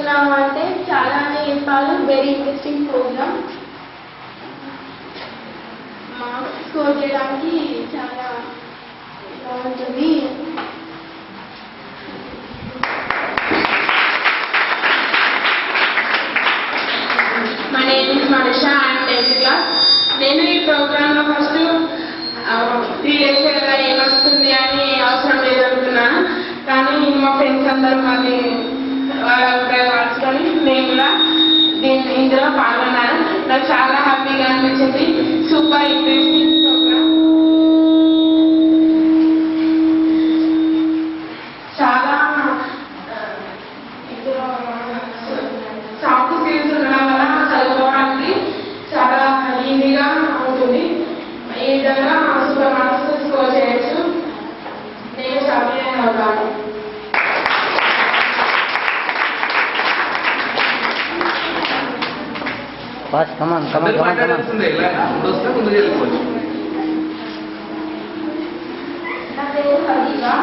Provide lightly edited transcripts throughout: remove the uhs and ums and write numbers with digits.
Programme అంటే చాలానే చెప్పాలి. Very interesting programme. Marks score చేయడానికి చాలా బాగుంటుంది. My name is Manisha. I am 10th class. నేను ఈ ప్రోగ్రాంలో ఫస్ట్ 3 days కదా ఏమొస్తుంది అని అవసరం లేదనుకున్నాను. కానీ మా ఫ్రెండ్స్ అందరూ మళ్ళీ వాళ్ళ అభిప్రాయం మార్చుకొని నేను కూడా ఇందులో పాల్గొన్నాను. నాకు చాలా హ్యాపీగా అనిపించింది. Super interesting programme. చాలా ఇందులో సాఫ్ట్ స్కిల్స్ ఉండడం వల్ల చదువుకోవడానికి చాలా ఈజీగా ఉంటుంది. ఈ విధంగా సూపర్ మార్క్స్ స్కోర్ చేయొచ్చు. నేను ఛాంపియన్ అవుతాను. Fast, come on. నా పేరు హరిగా.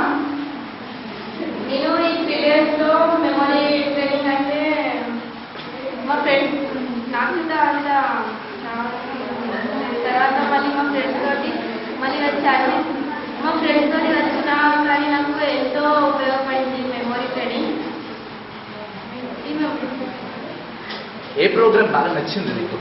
నేను ఈ పీరియడ్స్లో మెమరీ ట్రైనింగ్ అంటే మా ఫ్రెండ్స్ నాకు అంత తర్వాత మళ్ళీ మా ఫ్రెండ్స్ తోటి మళ్ళీ వచ్చాను. మా ఫ్రెండ్స్ తోటి వచ్చిన కానీ నాకు ఎంతో ఉపయోగపడింది మెమరీ ట్రైనింగ్. ఏ ప్రోగ్రామ్ బాగా నచ్చింది నీకు?